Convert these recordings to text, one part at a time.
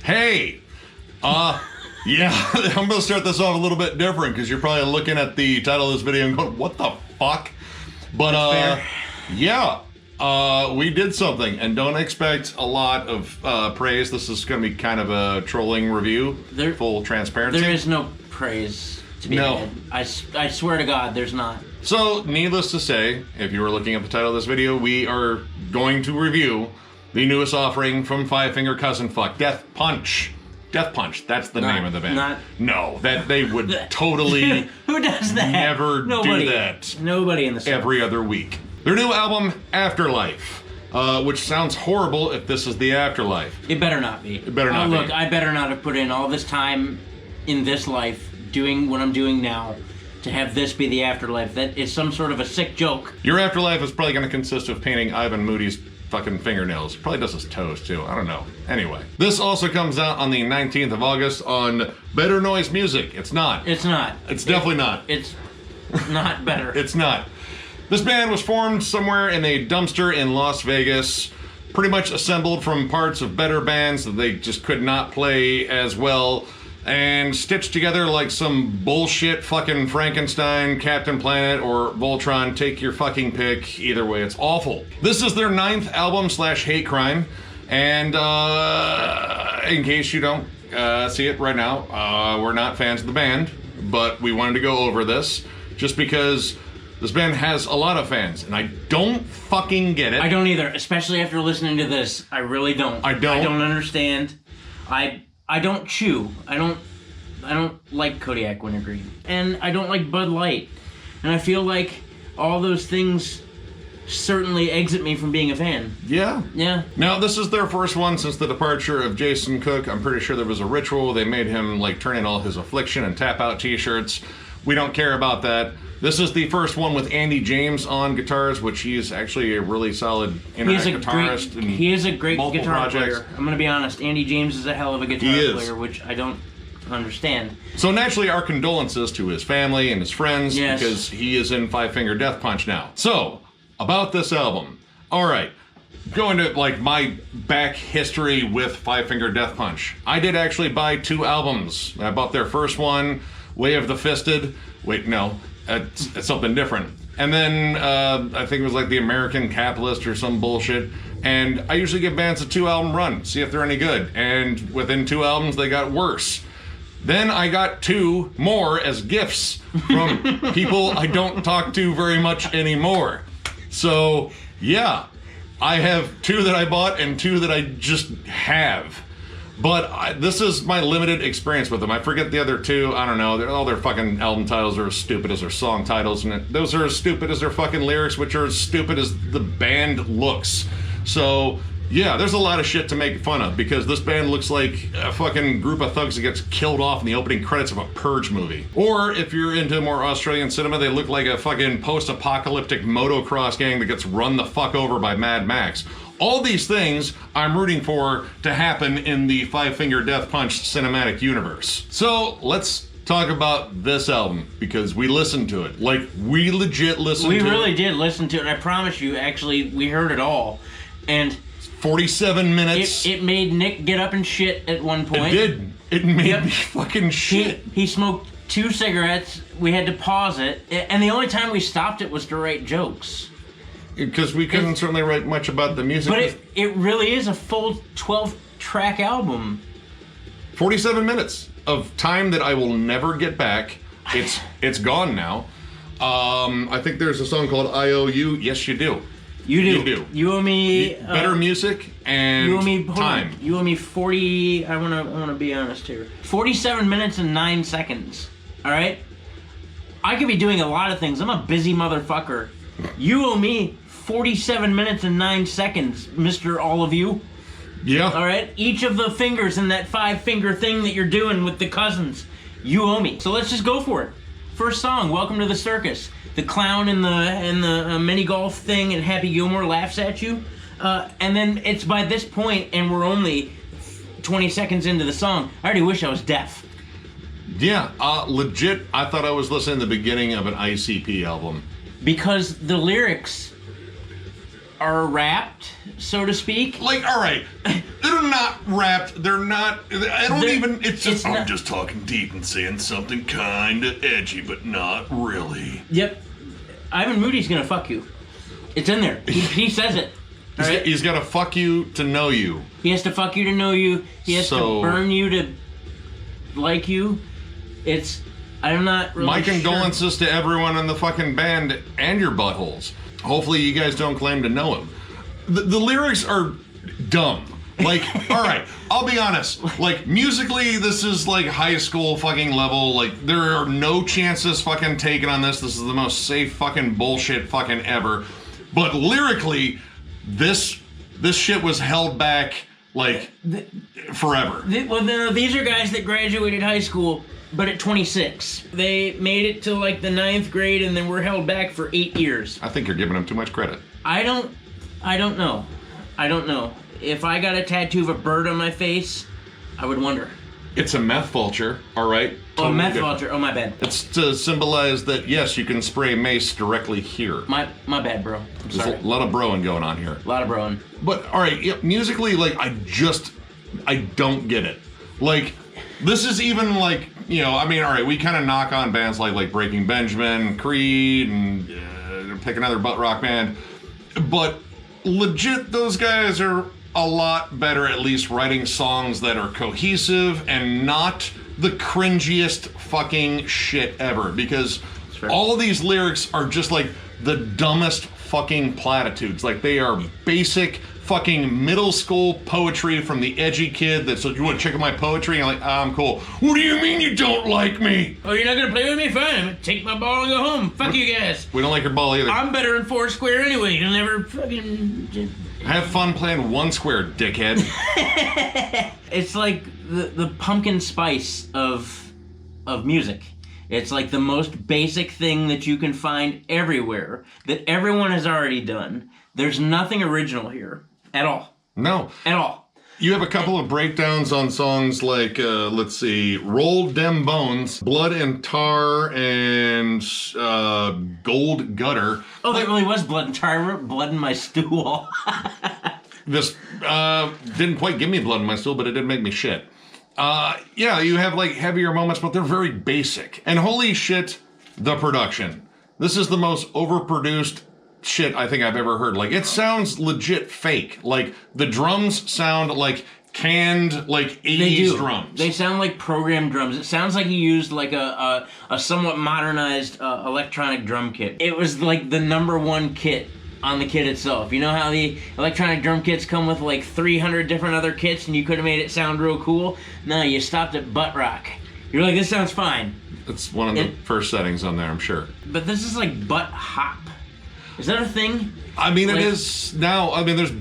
Hey, yeah, I'm gonna start this off a little bit different because you're probably looking at the title of this video and going, what the fuck? But, yeah, we did something, and don't expect a lot of praise. This is gonna be kind of a trolling review, full transparency. There is no praise to be had. I swear to God, there's not. So, needless to say, if you were looking at the title of this video, we are going to review the newest offering from Five Finger Cousin Fuck, Death Punch. Death Punch, that's the name of the band. No, that they would totally Who does that? Never do that. Nobody in the South. Every other week. Their new album, AfterLife, which sounds horrible if this is the afterlife. It better not be. It better not be. Look, I better not have put in all this time in this life doing what I'm doing now to have this be the afterlife. That is some sort of a sick joke. Your afterlife is probably going to consist of painting Ivan Moody's fucking fingernails. Probably does his toes too. I don't know. Anyway, this also comes out on the 19th of August on Better Noise Music. It's not. It's not. It's definitely not. It's not better. It's not. This band was formed somewhere in a dumpster in Las Vegas, pretty much assembled from parts of better bands that they just could not play as well, and stitched together like some bullshit fucking Frankenstein, Captain Planet, or Voltron. Take your fucking pick. Either way, it's awful. This is their 9th album / hate crime, and in case you don't see it right now, we're not fans of the band, but we wanted to go over this just because this band has a lot of fans, and I don't fucking get it. I don't either, especially after listening to this. I really don't. I don't understand. I don't chew. I don't like Kodiak Wintergreen. And I don't like Bud Light. And I feel like all those things certainly exit me from being a fan. Yeah. Yeah. Now, this is their first one since the departure of Jason Cook. I'm pretty sure there was a ritual. They made him, like, turn in all his Affliction and Tap Out t-shirts. We don't care about that. This is the first one with Andy James on guitars, which he is actually a really solid guitarist. He is a great guitar player. I'm going to be honest. Andy James is a hell of a guitar player, which I don't understand. So naturally, our condolences to his family and his friends, because he is in Five Finger Death Punch now. So, about this album. All right. Going to, like, my back history with Five Finger Death Punch. I did actually buy 2 albums. I bought their first one, Way of the Fisted. Wait, no. It's something different. And then I think it was like the American Capitalist or some bullshit. And I usually give bands a 2-album run, see if they're any good. And within 2 albums, they got worse. Then I got 2 more as gifts from people I don't talk to very much anymore. So, yeah, I have 2 that I bought and 2 that I just have. But this is my limited experience with them. I forget the other 2. I don't know. All their fucking album titles are as stupid as their song titles. And those are as stupid as their fucking lyrics, which are as stupid as the band looks. So, yeah, there's a lot of shit to make fun of because this band looks like a fucking group of thugs that gets killed off in the opening credits of a Purge movie. Or, if you're into more Australian cinema, they look like a fucking post-apocalyptic motocross gang that gets run the fuck over by Mad Max. All these things I'm rooting for to happen in the Five Finger Death Punch cinematic universe. So let's talk about this album because we listened to it. Like, we legit listened to it. We really did listen to it. I promise you, actually, we heard it all. And 47 minutes. It made Nick get up and shit at one point. It did. It made me fucking shit. He smoked 2 cigarettes. We had to pause it. And the only time we stopped it was to write jokes. Because we couldn't certainly write much about the music. But it really is a full 12-track album. 47 minutes of time that I will never get back. It's gone now. I think there's a song called I Owe You. Yes, you do. You do. You owe me... better music and you owe me, time. You owe me 40... I want to be honest here. 47 minutes and 9 seconds. All right? I could be doing a lot of things. I'm a busy motherfucker. You owe me 47 minutes and 9 seconds, Mr. All of You. Yeah. All right? Each of the fingers in that 5-finger thing that you're doing with the cousins, you owe me. So let's just go for it. First song, Welcome to the Circus. The clown in the mini golf thing and Happy Gilmore laughs at you. And then it's by this point, and we're only 20 seconds into the song. I already wish I was deaf. Yeah, legit, I thought I was listening to the beginning of an ICP album. Because the lyrics are rapped, so to speak. Like, all right, they don't they're not rapped. They're not. I don't even. It's just. I'm just talking deep and saying something kind of edgy, but not really. Yep. Ivan Moody's gonna fuck you. It's in there. He says it. Right? He's got to fuck you to know you. He has to fuck you to know you. He has to burn you to like you. I'm not really My condolences to everyone in the fucking band and your buttholes. Hopefully you guys don't claim to know him. The lyrics are dumb. Like, all right, I'll be honest. Like, musically, this is like high school fucking level. Like, there are no chances fucking taken on this. This is the most safe fucking bullshit fucking ever. But lyrically, this shit was held back like forever. These are guys that graduated high school, but at 26. They made it to like the 9th grade and then were held back for 8 years. I think you're giving them too much credit. I don't know. If I got a tattoo of a bird on my face, I would wonder. It's a meth vulture, all right? Totally meth vulture. Oh, my bad. It's to symbolize that, yes, you can spray mace directly here. My bad, bro. I'm sorry. There's a lot of broing going on here. A lot of broing. But, all right, yeah, musically, like, I don't get it. Like, this is even, like, you know, I mean, all right, we kind of knock on bands like Breaking Benjamin, Creed, and pick another butt rock band. But legit, those guys are a lot better at least writing songs that are cohesive and not the cringiest fucking shit ever, because all of these lyrics are just like the dumbest fucking platitudes. Like, they are basic fucking middle school poetry from the edgy kid that's like, you want to check out my poetry? And I'm like, I'm cool. What do you mean you don't like me? Oh, you're not gonna play with me? Fine. Take my ball and go home. Fuck you guys. We don't like your ball either. I'm better in Foursquare anyway. You'll never fucking... Have fun playing One Square, dickhead. It's like the pumpkin spice of music. It's like the most basic thing that you can find everywhere, that everyone has already done. There's nothing original here at all. No. At all. You have a couple of breakdowns on songs like, let's see, Rolled Dem Bones, Blood and Tar, and Gold Gutter. Oh, that really was Blood and Tar. I wrote Blood in My Stool. This didn't quite give me blood in my stool, but it did make me shit. Yeah, you have like heavier moments, but they're very basic. And holy shit, the production. This is the most overproduced shit I think I've ever heard. Like, it sounds legit fake. Like, the drums sound like canned, like, 80s drums. They sound like programmed drums. It sounds like he used like a somewhat modernized electronic drum kit. It was like the #1 kit on the kit itself. You know how the electronic drum kits come with like 300 different other kits and you could have made it sound real cool? No, you stopped at butt rock. You're like, this sounds fine. It's one of the first settings on there, I'm sure. But this is like butt hop. Is that a thing? I mean, it is now. I mean, there's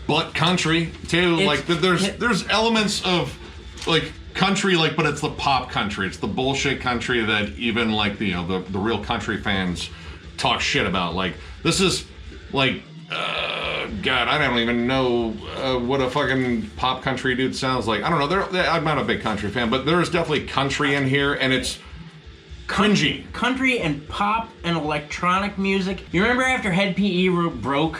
butt country too. Like, there's elements of like country, like, but it's the pop country. It's the bullshit country that even like the real country fans talk shit about. Like, this is like, God, I don't even know what a fucking pop country dude sounds like. I don't know. I'm not a big country fan, but there's definitely country in here, and it's cringy. Country and pop and electronic music. You remember after Head PE broke?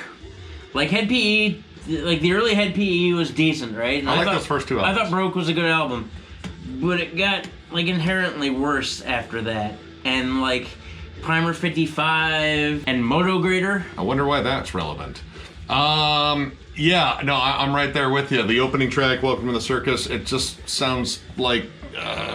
Like, Head PE, like the early Head PE was decent, right? And I like those first two albums. I thought Broke was a good album. But it got like inherently worse after that. And like Primer 55 and Moto Grader. I wonder why that's relevant. Yeah, no, I'm right there with you. The opening track, Welcome to the Circus, it just sounds like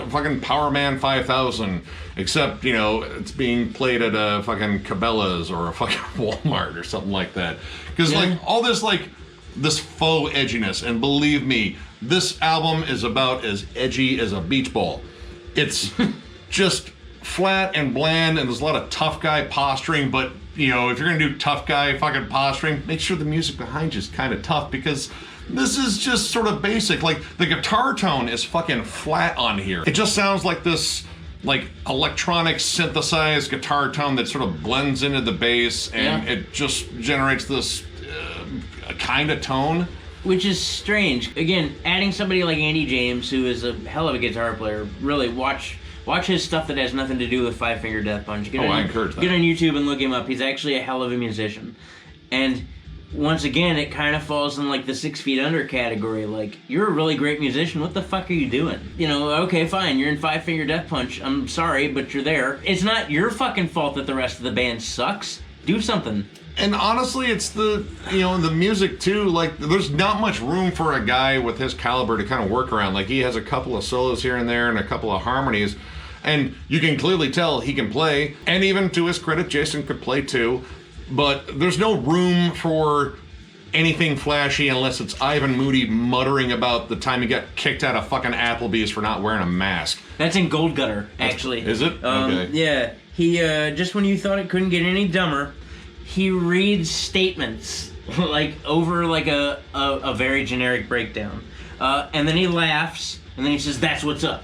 fucking Power Man 5000, except, you know, it's being played at a fucking Cabela's or a fucking Walmart or something like that. Because, like, all this, like, this faux edginess, and believe me, this album is about as edgy as a beach ball. It's just flat and bland, and there's a lot of tough guy posturing, but, you know, if you're gonna do tough guy fucking posturing, make sure the music behind you is kind of tough, because this is just sort of basic. Like, the guitar tone is fucking flat on here. It just sounds like this, like, electronic synthesized guitar tone that sort of blends into the bass, and it just generates this kind of tone. Which is strange. Again, adding somebody like Andy James, who is a hell of a guitar player, really watch his stuff that has nothing to do with Five Finger Death Punch. I encourage that. Get on YouTube and look him up. He's actually a hell of a musician. And once again, it kind of falls in like the 6 Feet Under category. Like, you're a really great musician. What the fuck are you doing? You know, okay, fine. You're in Five Finger Death Punch. I'm sorry, but you're there. It's not your fucking fault that the rest of the band sucks. Do something. And honestly, it's the music too. Like, there's not much room for a guy with his caliber to kind of work around. Like, he has a couple of solos here and there and a couple of harmonies. And you can clearly tell he can play. And even to his credit, Jason could play too. But there's no room for anything flashy unless it's Ivan Moody muttering about the time he got kicked out of fucking Applebee's for not wearing a mask. That's in Gold Gutter, actually. Is it? Okay. Yeah. He, just when you thought it couldn't get any dumber, he reads statements, like, over, like, a very generic breakdown. And then he laughs, and then he says, "That's what's up."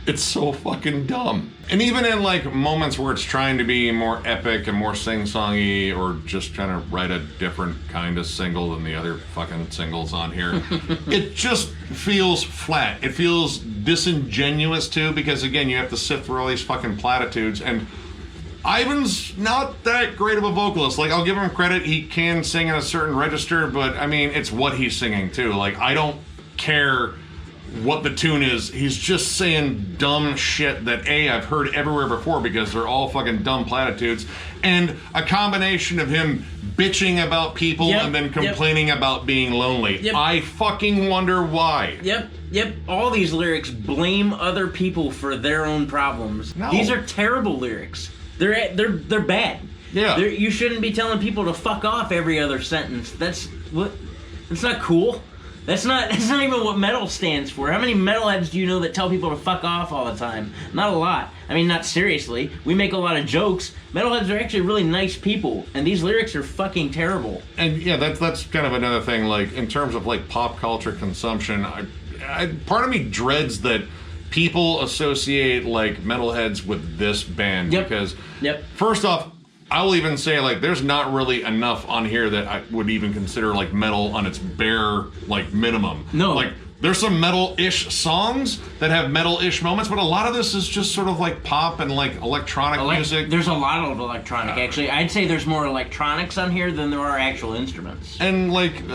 It's so fucking dumb. And even in, like, moments where it's trying to be more epic and more sing-songy, or just trying to write a different kind of single than the other fucking singles on here, it just feels flat. It feels disingenuous, too, because, again, you have to sift through all these fucking platitudes, and Ivan's not that great of a vocalist. Like, I'll give him credit, he can sing in a certain register, but, I mean, it's what he's singing, too. Like, I don't care what the tune is. He's just saying dumb shit that I've heard everywhere before because they're all fucking dumb platitudes, and a combination of him bitching about people and then complaining about being lonely. I fucking wonder why. Yep. All these lyrics blame other people for their own problems. No. These are terrible lyrics. They're bad. Yeah. You shouldn't be telling people to fuck off every other sentence. That's not cool. That's not even what metal stands for. How many metalheads do you know that tell people to fuck off all the time? Not a lot. I mean, not seriously. We make a lot of jokes. Metalheads are actually really nice people, and these lyrics are fucking terrible. And yeah, that's kind of another thing. Like, in terms of like pop culture consumption, part of me dreads that people associate like metalheads with this band because first off, I will even say, like, there's not really enough on here that I would even consider, like, metal on its bare, like, minimum. No. Like, there's some metal-ish songs that have metal-ish moments, but a lot of this is just sort of, like, pop and, like, electronic music. There's a lot of electronic, actually. I'd say there's more electronics on here than there are actual instruments. And, like,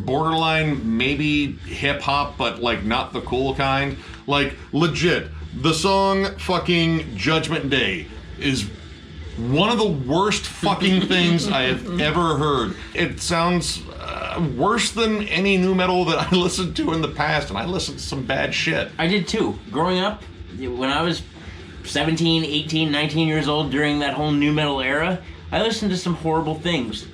borderline maybe hip-hop, but, like, not the cool kind. Like, legit, the song fucking Judgment Day is one of the worst fucking things I have ever heard. It sounds worse than any new metal that I listened to in the past, and I listened to some bad shit. I did too. Growing up, when I was 17, 18, 19 years old during that whole new metal era, I listened to some horrible things.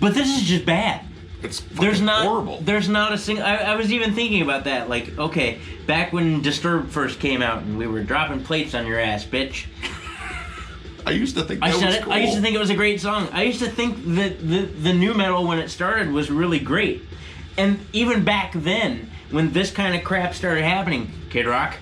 But this is just bad. It's horrible. There's not a single... I was even thinking about that. Like, okay, back when Disturbed first came out and we were dropping plates on your ass, bitch. I used to think that was cool. I used to think it was a great song. I used to think that the new metal, when it started, was really great. And even back then, when this kind of crap started happening, Kid Rock,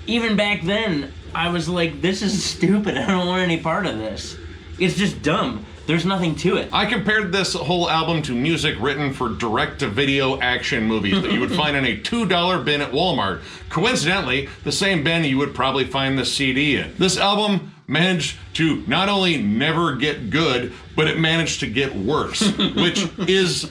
even back then, I was like, this is stupid. I don't want any part of this. It's just dumb. There's nothing to it. I compared this whole album to music written for direct-to-video action movies that you would find in a $2 bin at Walmart. Coincidentally, the same bin you would probably find the CD in. This album managed to not only never get good, but it managed to get worse, which is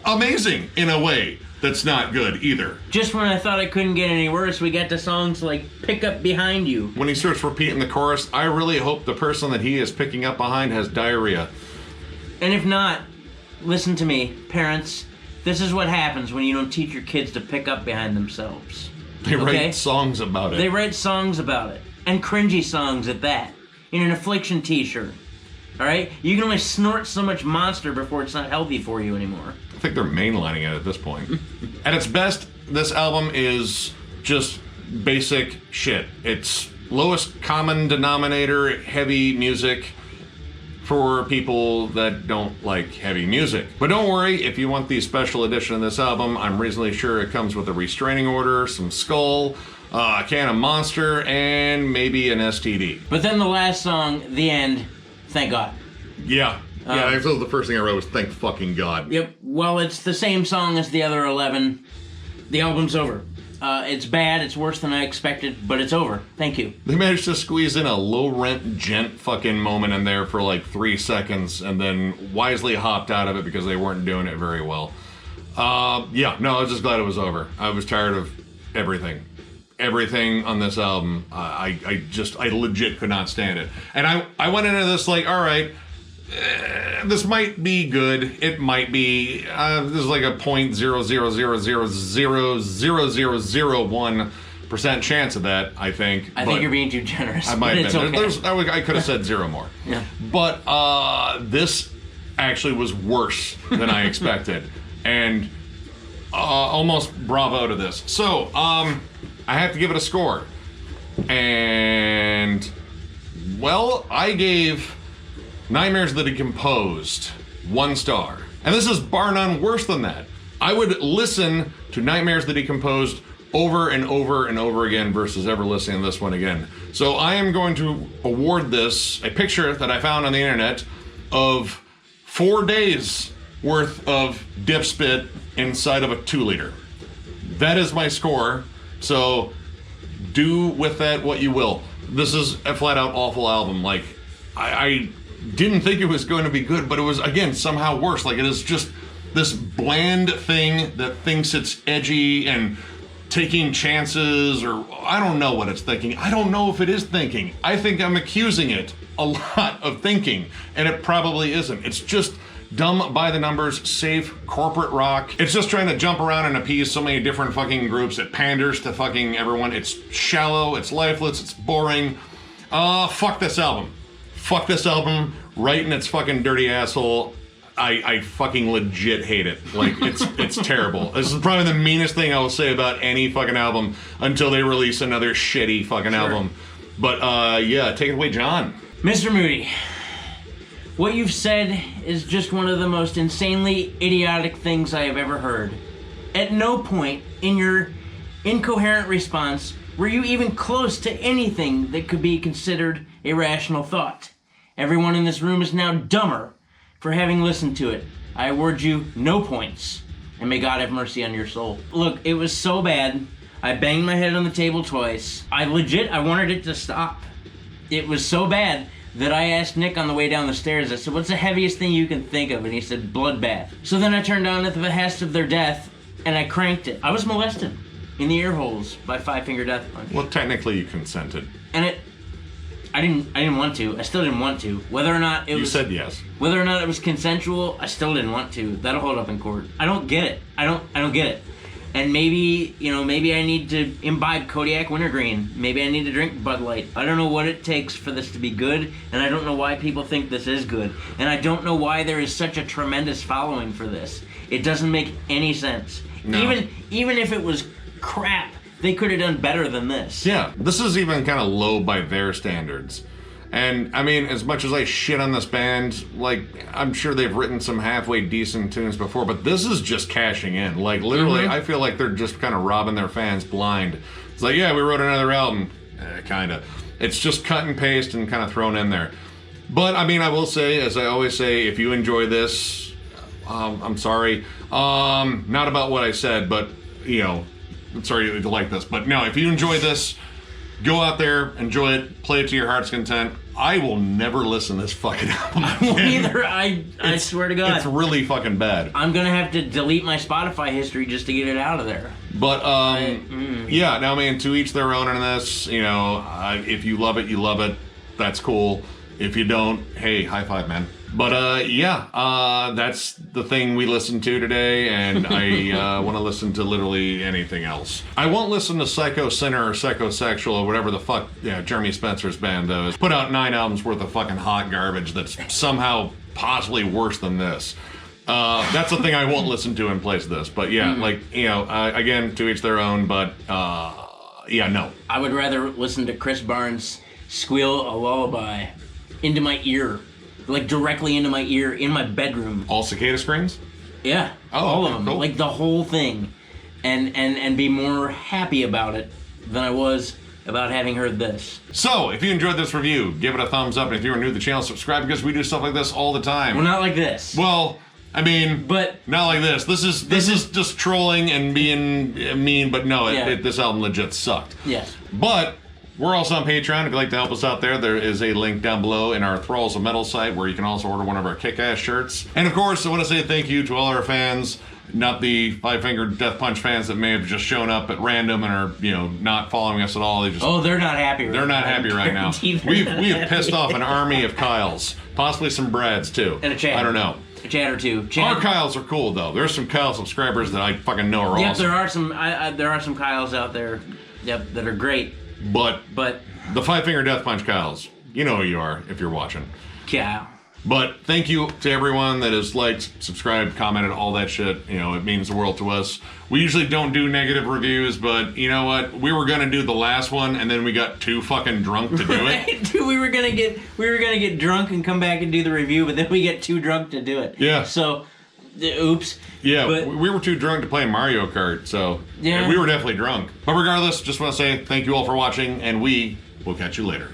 amazing in a way that's not good either. Just when I thought it couldn't get any worse, we got to songs like Pick Up Behind You. When he starts repeating the chorus, I really hope the person that he is picking up behind has diarrhea. And if not, listen to me, parents. This is what happens when you don't teach your kids to pick up behind themselves. They write songs about it. They write songs about it. And cringy songs at that. In an Affliction t-shirt. Alright? You can only snort so much Monster before it's not healthy for you anymore. I think they're mainlining it at this point. At its best, this album is just basic shit. It's lowest common denominator heavy music for people that don't like heavy music. But don't worry, if you want the special edition of this album, I'm reasonably sure it comes with a restraining order, some Skull, a can of Monster, and maybe an STD. But then the last song, The End, thank God. Yeah, that was the first thing I wrote was thank fucking God. Yep, well, it's the same song as the other 11. The album's over. It's bad. It's worse than I expected, but it's over. Thank you. They managed to squeeze in a low-rent gent fucking moment in there for like 3 seconds and then wisely hopped out of it because they weren't doing it very well. Yeah, no, I was just glad it was over. I was tired of everything. Everything on this album, I legit could not stand it. And I went into this like, all right, this might be good. It might be. This is like a 0.000000001% chance of that. I think. I think you're being too generous. I might have been. Okay. I could have said 0 more. Yeah. But this actually was worse than I expected, and almost bravo to this. So I have to give it a score, and well, I gave Nightmares of the Decomposed 1 star. And this is bar none worse than that. I would listen to Nightmares of the Decomposed over and over and over again versus ever listening to this one again. So I am going to award this a picture that I found on the internet of 4 days worth of dip spit inside of a 2-liter. That is my score. So do with that what you will. This is a flat out awful album. Like, I didn't think it was going to be good, but it was, again, somehow worse. Like, it is just this bland thing that thinks it's edgy and taking chances, or I don't know what it's thinking. I don't know if it is thinking. I think I'm accusing it a lot of thinking, and it probably isn't. It's just dumb, by the numbers, safe corporate rock. It's just trying to jump around and appease so many different fucking groups. It panders to fucking everyone. It's shallow, it's lifeless, it's boring. Fuck this album. Fuck this album right in its fucking dirty asshole. I fucking legit hate it. Like, it's terrible. This is probably the meanest thing I will say about any fucking album until they release another shitty fucking album. But yeah, take it away, John. Mr. Moody, what you've said is just one of the most insanely idiotic things I have ever heard. At no point in your incoherent response were you even close to anything that could be considered a rational thought. Everyone in this room is now dumber for having listened to it. I award you no points, and may God have mercy on your soul. Look, it was so bad, I banged my head on the table twice. I wanted it to stop. It was so bad that I asked Nick on the way down the stairs, I said, what's the heaviest thing you can think of? And he said, bloodbath. So then I turned on at the behest of their death, and I cranked it. I was molested in the ear holes by Five Finger Death Punch. Well, technically you consented. And I didn't want to. I still didn't want to. Whether or not it was... You said yes. Whether or not it was consensual, I still didn't want to. That'll hold up in court. I don't get it. I don't get it. And maybe I need to imbibe Kodiak Wintergreen. Maybe I need to drink Bud Light. I don't know what it takes for this to be good, and I don't know why people think this is good. And I don't know why there is such a tremendous following for this. It doesn't make any sense. No. Even if it was crap, they could have done better than this. Yeah, this is even kind of low by their standards. And, I mean, as much as I shit on this band, like, I'm sure they've written some halfway decent tunes before, but this is just cashing in. Like, literally, I feel like they're just kind of robbing their fans blind. It's like, yeah, we wrote another album. Kind of. It's just cut and paste and kind of thrown in there. But, I mean, I will say, as I always say, if you enjoy this, I'm sorry. Not about what I said, but, you know, I'm sorry to like this. But, no, if you enjoy this, go out there, enjoy it, play it to your heart's content. I will never listen to this fucking album again. I won't either. I swear to God. It's really fucking bad. I'm going to have to delete my Spotify history just to get it out of there. But, yeah, now, I mean, to each their own in this. You know, if you love it, you love it. That's cool. If you don't, hey, high five, man. But, yeah, that's the thing we listened to today, and I want to listen to literally anything else. I won't listen to psycho-synner or psychosexual or whatever the fuck Jeremy Spencer's band does. Put out 9 albums worth of fucking hot garbage that's somehow possibly worse than this. That's the thing I won't listen to in place of this. But, yeah, like, you know, again, to each their own, but, yeah, no. I would rather listen to Chris Barnes squeal a lullaby into my ear. Like, directly into my ear, in my bedroom. All cicada screams? Yeah. Oh, all of them. Cool. Like, the whole thing. And be more happy about it than I was about having heard this. So, if you enjoyed this review, give it a thumbs up. And if you are new to the channel, subscribe, because we do stuff like this all the time. Well, not like this. Well, I mean, but not like this. This is just trolling and being mean, but no, this album legit sucked. Yes. But we're also on Patreon. If you'd like to help us out there is a link down below in our Thralls of Metal site where you can also order one of our kick-ass shirts. And of course, I want to say thank you to all our fans, not the Five Finger Death Punch fans that may have just shown up at random and are, not following us at all. They're not happy right now. They're not happy right now. We've pissed off an army of Kyles, possibly some Brads too. And a Chad. I don't know. A Chad or two. Our Kyles are cool though. There's some Kyle subscribers that I fucking know are awesome. There are some. There are some Kyles out there. Yep, that are great. But the Five Finger Death Punch Kyles, you know who you are if you're watching. Yeah. But thank you to everyone that has liked, subscribed, commented, all that shit. It means the world to us. We usually don't do negative reviews, but you know what? We were gonna do the last one, and then we got too fucking drunk to do it. Dude, we were gonna get drunk and come back and do the review, but then we get too drunk to do it. Yeah. So, oops. Yeah, but we were too drunk to play Mario Kart, so we were definitely drunk. But regardless, just want to say thank you all for watching, and we will catch you later.